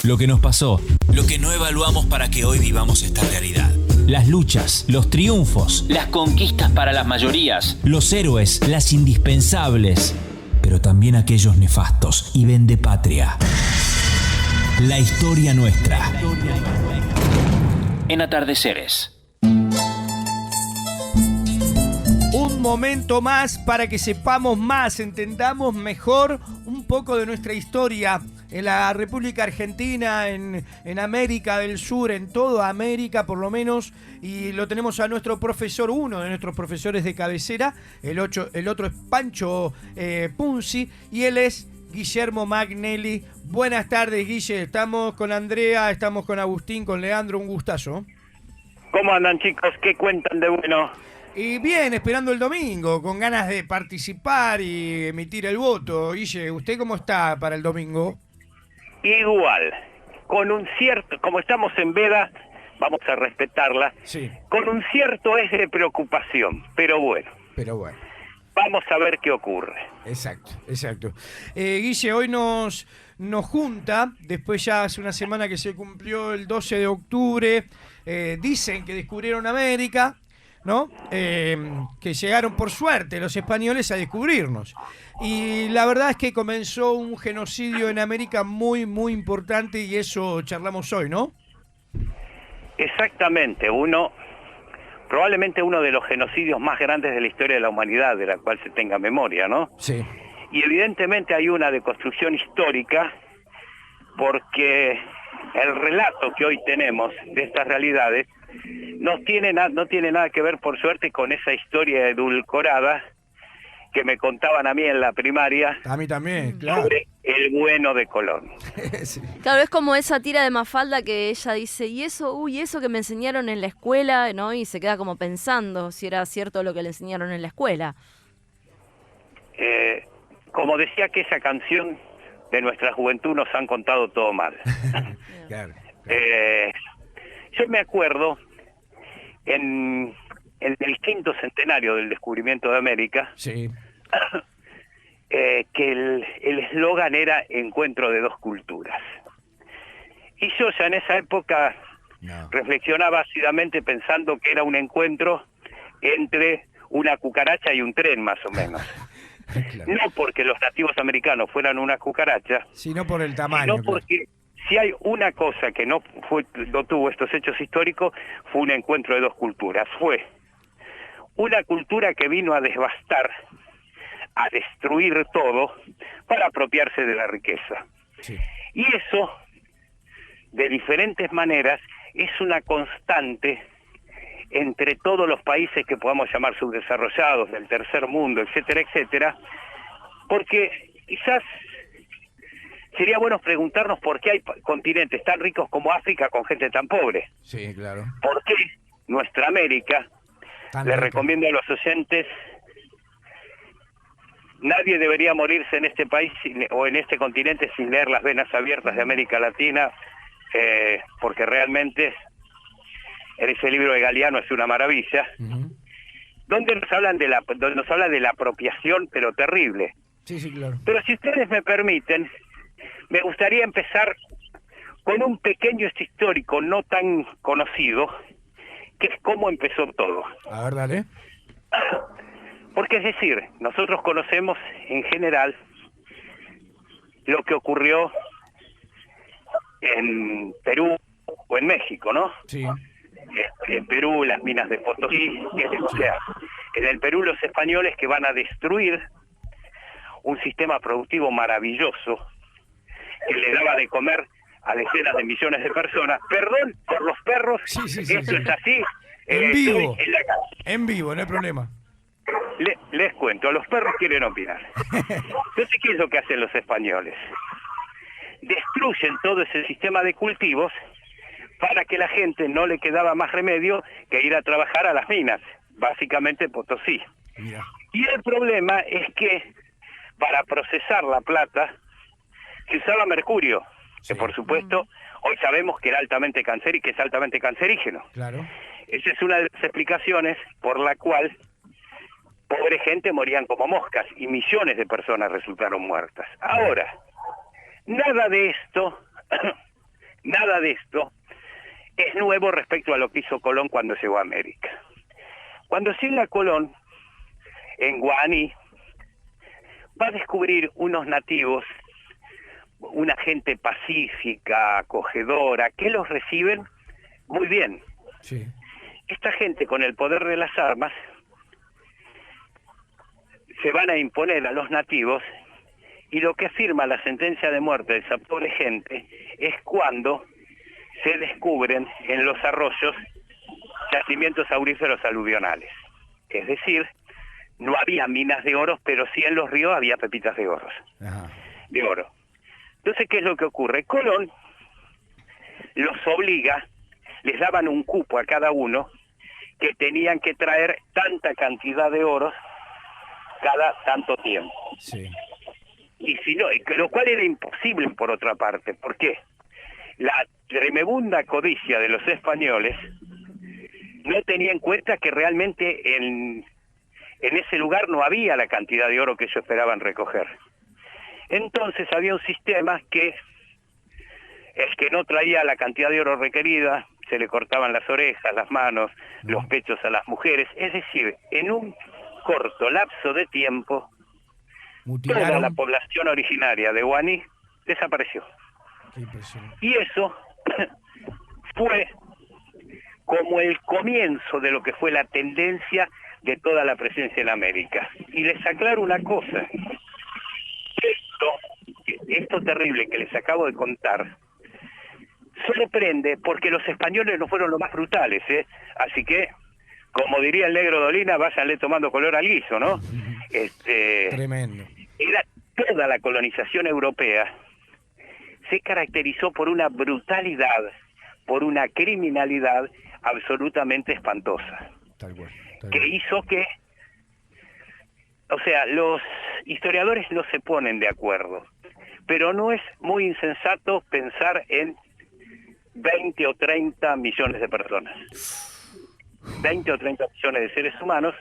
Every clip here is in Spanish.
Lo que nos pasó, lo que no evaluamos para que hoy vivamos esta realidad. Las luchas, los triunfos, las conquistas para las mayorías, los héroes, las indispensables, pero también aquellos nefastos y vendepatria. La historia nuestra. En Atardeceres. Un momento más para que sepamos más, entendamos mejor un poco de nuestra historia en la República Argentina, en América del Sur, en toda América por lo menos, y lo tenemos a nuestro profesor, uno de nuestros profesores de cabecera, el otro es Pancho Punzi, y él es Guillermo Magnelli. Buenas tardes, Guille, estamos con Andrea, estamos con Agustín, con Leandro, un gustazo. ¿Cómo andan, chicos? ¿Qué cuentan de bueno? Y bien, esperando el domingo, con ganas de participar y emitir el voto. Guille, ¿usted cómo está para el domingo? Igual, con un cierto, como estamos en veda, vamos a respetarla, Sí. Con un cierto eje de preocupación, pero bueno, vamos a ver qué ocurre. Exacto. Guille, hoy nos junta, después ya hace una semana que se cumplió el 12 de octubre, dicen que descubrieron América, ¿no? Que llegaron por suerte los españoles a descubrirnos. Y la verdad es que comenzó un genocidio en América muy, muy importante y eso charlamos hoy, ¿no? Exactamente, probablemente uno de los genocidios más grandes de la historia de la humanidad, de la cual se tenga memoria, ¿no? Sí. Y evidentemente hay una deconstrucción histórica, porque el relato que hoy tenemos de estas realidades no tiene nada que ver, por suerte, con esa historia edulcorada que me contaban a mí en la primaria. A mí también, claro. Sobre el bueno de Colón. Sí. Claro, es como esa tira de Mafalda que ella dice, y eso que me enseñaron en la escuela, ¿no? Y se queda como pensando si era cierto lo que le enseñaron en la escuela. Como decía aquella canción, de nuestra juventud nos han contado todo mal. Claro. Yo me acuerdo en el quinto centenario del descubrimiento de América, Sí. que el eslogan era encuentro de dos culturas. Y yo ya en esa época reflexionaba ácidamente pensando que era un encuentro entre una cucaracha y un tren, más o menos. Claro. No porque los nativos americanos fueran una cucaracha, Sino por el tamaño. sino porque si hay una cosa que no tuvo estos hechos históricos, fue un encuentro de dos culturas. Fue una cultura que vino a devastar, a destruir todo, para apropiarse de la riqueza. Sí. Y eso, de diferentes maneras, es una constante entre todos los países que podamos llamar subdesarrollados, del tercer mundo, etcétera, etcétera, porque quizás sería bueno preguntarnos por qué hay continentes tan ricos como África con gente tan pobre. Sí, claro. ¿Por qué nuestra América? Le recomiendo a los oyentes, nadie debería morirse en este país o en este continente sin leer Las venas abiertas de América Latina, porque realmente ese libro de Galeano es una maravilla, donde nos habla de la apropiación, pero terrible. Sí, claro. Pero si ustedes me permiten, me gustaría empezar con un pequeño hecho histórico no tan conocido, que es cómo empezó todo. A ver, dale. Porque es decir, nosotros conocemos en general lo que ocurrió en Perú o en México, ¿no? Sí. En Perú, las minas de Potosí, o sea, en el Perú los españoles que van a destruir un sistema productivo maravilloso que le daba de comer a decenas de millones de personas. Perdón por los perros, Sí, esto es así. En vivo. Estoy en la calle. En vivo, no hay problema. Les cuento, los perros quieren opinar. Entonces, ¿qué es lo que hacen los españoles? Destruyen todo ese sistema de cultivos para que la gente no le quedaba más remedio que ir a trabajar a las minas, básicamente Potosí. Mira. Y el problema es que para procesar la plata se usaba mercurio, que por supuesto hoy sabemos que era altamente cancerígeno, que es altamente cancerígeno. Claro. Esa es una de las explicaciones por la cual pobre gente morían como moscas y millones de personas resultaron muertas. Ahora, Nada de esto, nada de esto es nuevo respecto a lo que hizo Colón cuando llegó a América. Cuando llega Colón, en Guaní, va a descubrir unos nativos, una gente pacífica, acogedora, que los reciben muy bien. Sí. Esta gente, con el poder de las armas, se van a imponer a los nativos, y lo que firma la sentencia de muerte de esa pobre gente es cuando se descubren en los arroyos yacimientos auríferos aluvionales. Es decir, no había minas de oro, pero sí en los ríos había pepitas de oro. Ajá. De oro. Entonces, ¿qué es lo que ocurre? Colón los obliga, les daban un cupo a cada uno, que tenían que traer tanta cantidad de oro cada tanto tiempo. Sí. Y si no, lo cual era imposible por otra parte. ¿Por qué? La tremenda codicia de los españoles no tenía en cuenta que realmente en ese lugar no había la cantidad de oro que ellos esperaban recoger. Entonces había un sistema que el que no traía la cantidad de oro requerida, se le cortaban las orejas, las manos, los pechos a las mujeres. Es decir, en un corto lapso de tiempo, Mutilaron. toda la población originaria de Guaní desapareció. Qué impresionante. Y eso fue como el comienzo de lo que fue la tendencia de toda la presencia en América. Y les aclaro una cosa. Esto terrible que les acabo de contar sorprende porque los españoles no fueron los más brutales, ¿eh? Así que, como diría el negro Dolina, váyanle tomando color al guiso, ¿no? Tremendo. Era toda la colonización europea se caracterizó por una brutalidad, por una criminalidad absolutamente espantosa, Tal cual. que hizo que, o sea, los historiadores no se ponen de acuerdo, pero no es muy insensato pensar en 20 o 30 millones de personas, 20 o 30 millones de seres humanos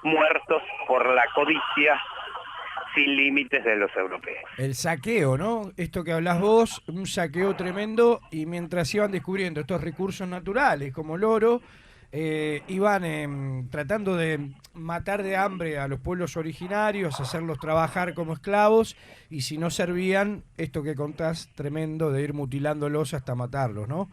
muertos por la codicia sin límites de los europeos. El saqueo, ¿no? Esto que hablas vos, un saqueo tremendo, y mientras iban descubriendo estos recursos naturales como el oro, iban tratando de matar de hambre a los pueblos originarios, hacerlos trabajar como esclavos, y si no servían, esto que contás, tremendo, de ir mutilándolos hasta matarlos, ¿no?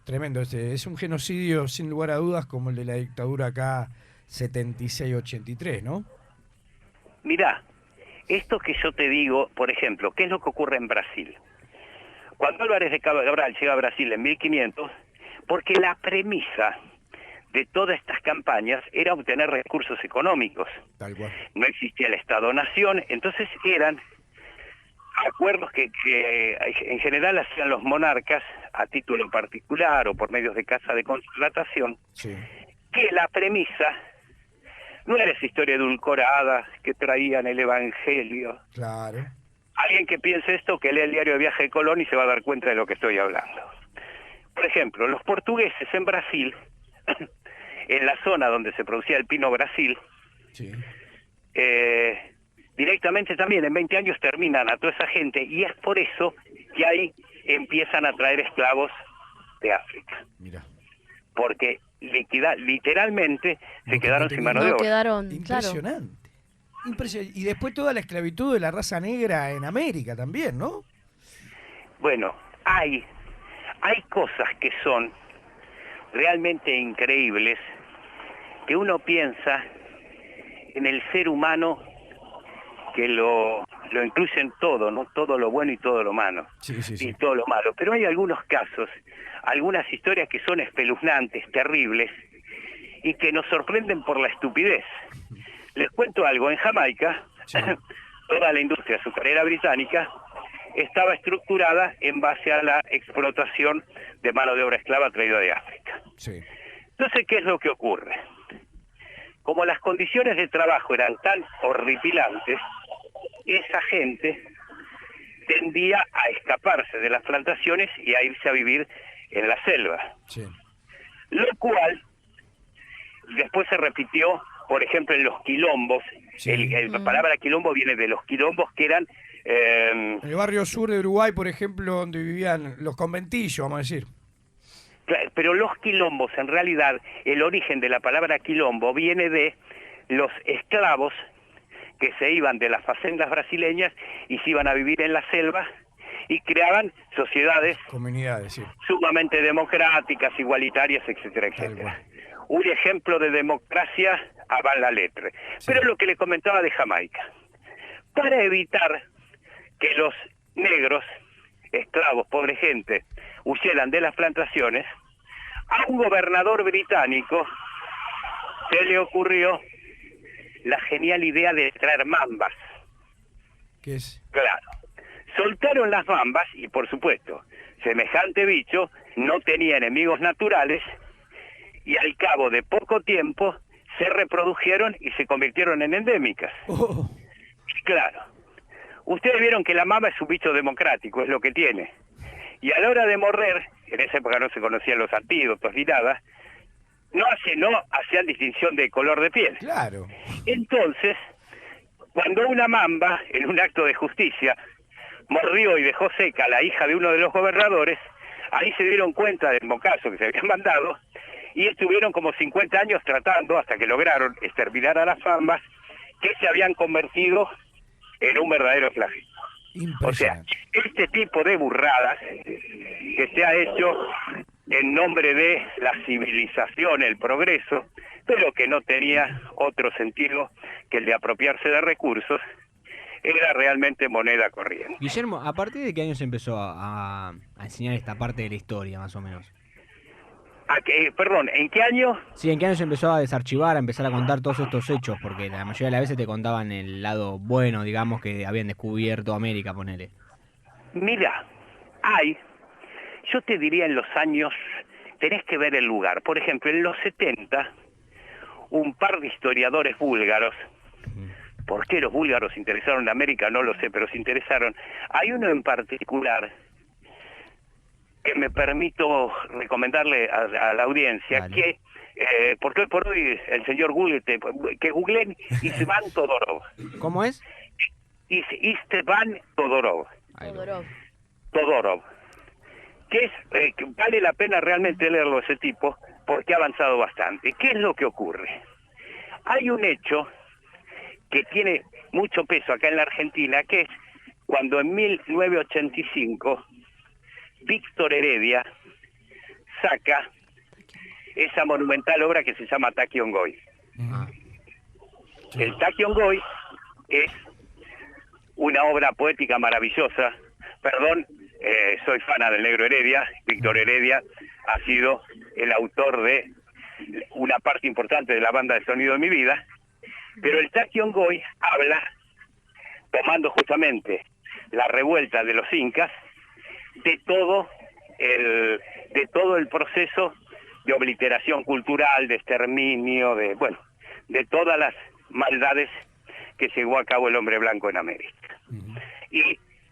Tremendo, es un genocidio sin lugar a dudas como el de la dictadura acá 76-83, ¿no? Mirá, esto que yo te digo, por ejemplo, ¿qué es lo que ocurre en Brasil? Cuando Álvarez de Cabral llega a Brasil en 1500, porque la premisa de todas estas campañas era obtener recursos económicos. Tal cual. No existía el Estado-Nación, entonces eran acuerdos que en general hacían los monarcas a título particular o por medios de casa de contratación, Sí. que la premisa no era esa historia edulcorada que traían el Evangelio. Claro. Alguien que piense esto, que lea el diario de viaje de Colón y se va a dar cuenta de lo que estoy hablando. Por ejemplo, los portugueses en Brasil, en la zona donde se producía el pino Brasil, Sí. directamente también en 20 años terminan a toda esa gente, y es por eso que ahí empiezan a traer esclavos de África. Mira. Porque literalmente se No, quedaron no sin mano de No obra. quedaron, claro. Impresionante. Impresionante. Y después toda la esclavitud de la raza negra en América también, ¿no? Bueno, hay cosas que son realmente increíbles, que uno piensa en el ser humano, que lo incluye en todo, ¿no? Todo lo bueno y todo lo malo. Sí, sí, sí. Y todo lo malo. Pero hay algunos casos, algunas historias que son espeluznantes, terribles, y que nos sorprenden por la estupidez. Les cuento algo. En Jamaica, Sí. toda la industria azucarera británica estaba estructurada en base a la explotación de mano de obra esclava traída de África. Sí. Entonces, ¿qué es lo que ocurre? Como las condiciones de trabajo eran tan horripilantes, esa gente tendía a escaparse de las plantaciones y a irse a vivir en la selva. Sí. Lo cual después se repitió, por ejemplo, en los quilombos. Sí. La palabra quilombo viene de los quilombos, que eran el barrio sur de Uruguay, por ejemplo, donde vivían los conventillos, vamos a decir. Pero los quilombos, en realidad, el origen de la palabra quilombo viene de los esclavos que se iban de las facendas brasileñas y se iban a vivir en la selva y creaban sociedades, comunidades, sí, sumamente democráticas, igualitarias, etcétera, etcétera. Un ejemplo de democracia a van la letra. Sí. Pero lo que le comentaba de Jamaica, para evitar que los negros, esclavos, pobre gente, huyeran de las plantaciones, a un gobernador británico se le ocurrió la genial idea de traer mambas. ¿Qué es? Claro. Soltaron las mambas y, por supuesto, semejante bicho no tenía enemigos naturales y al cabo de poco tiempo se reprodujeron y se convirtieron en endémicas. Oh. Claro. Ustedes vieron que la mamba es un bicho democrático, es lo que tiene. Y a la hora de morrer, en esa época no se conocían los antídotos ni nada, no hacían distinción de color de piel. Claro. Entonces, cuando una mamba, en un acto de justicia, mordió y dejó seca a la hija de uno de los gobernadores, ahí se dieron cuenta del mocazo que se habían mandado y estuvieron como 50 años tratando hasta que lograron exterminar a las mambas que se habían convertido en un verdadero flagelo. O sea, este tipo de burradas que se ha hecho en nombre de la civilización, el progreso, pero que no tenía otro sentido que el de apropiarse de recursos, era realmente moneda corriente. Guillermo, ¿a partir de qué año se empezó a enseñar esta parte de la historia, más o menos? Perdón, ¿en qué año? Sí, ¿en qué año se empezó a desarchivar, a empezar a contar todos estos hechos? Porque la mayoría de las veces te contaban el lado bueno, digamos, que habían descubierto América, ponele. Mira, yo te diría en los años, tenés que ver el lugar. Por ejemplo, en los 70, un par de historiadores búlgaros, ¿por qué los búlgaros se interesaron en América? No lo sé, pero se interesaron. Hay uno en particular que me permito recomendarle a la audiencia, vale, que, porque hoy por hoy el señor Google, que googleen Istvan Todorov. ¿Cómo es? Istvan Todorov. Todorov. Que vale la pena realmente leerlo ese tipo, porque ha avanzado bastante. ¿Qué es lo que ocurre? Hay un hecho que tiene mucho peso acá en la Argentina, que es cuando en 1985 Víctor Heredia saca esa monumental obra que se llama Taquiongoi. El Taquiongoi es una obra poética maravillosa. Perdón, soy fana del Negro Heredia. Víctor Heredia ha sido el autor de una parte importante de la banda de sonido de mi vida. Pero el Taquiongoi habla, tomando justamente la revuelta de los incas, de todo el proceso de obliteración cultural, de exterminio, de todas las maldades que llevó a cabo el hombre blanco en América. Y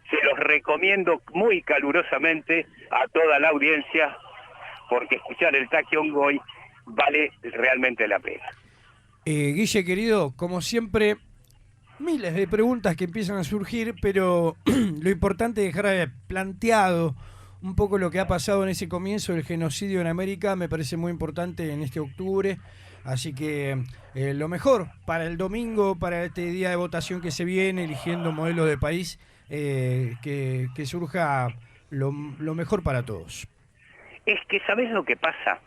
se los recomiendo muy calurosamente a toda la audiencia, porque escuchar el Taquiongoi vale realmente la pena. Guille, querido, como siempre, miles de preguntas que empiezan a surgir, pero lo importante es dejar planteado un poco lo que ha pasado en ese comienzo del genocidio en América. Me parece muy importante en este octubre, así que lo mejor para el domingo, para este día de votación que se viene, eligiendo modelo de país, que surja lo mejor para todos. Es que, ¿sabés lo que pasa?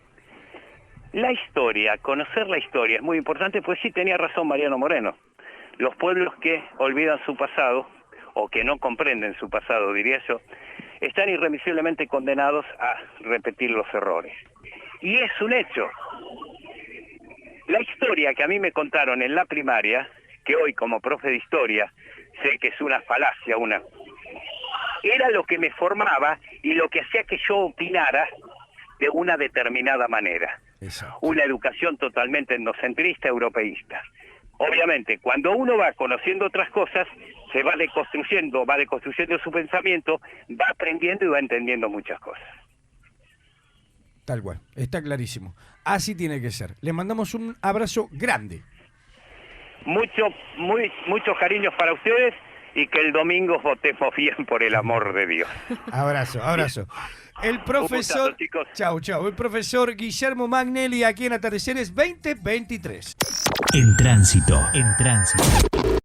La historia, conocer la historia es muy importante, pues sí tenía razón Mariano Moreno. Los pueblos que olvidan su pasado, o que no comprenden su pasado, diría yo, están irremisiblemente condenados a repetir los errores. Y es un hecho. La historia que a mí me contaron en la primaria, que hoy como profe de historia sé que es una falacia, era lo que me formaba y lo que hacía que yo opinara de una determinada manera. Exacto. Una educación totalmente etnocentrista, europeísta. Obviamente, cuando uno va conociendo otras cosas, se va deconstruyendo su pensamiento, va aprendiendo y va entendiendo muchas cosas. Tal cual, está clarísimo. Así tiene que ser. Le mandamos un abrazo grande. Muchos cariños para ustedes y que el domingo votemos bien por el amor de Dios. Abrazo, abrazo. El profesor... gustazo, chicos. Chau, chau. El profesor Guillermo Magnelli aquí en Atardeceres 2023. En tránsito, en tránsito.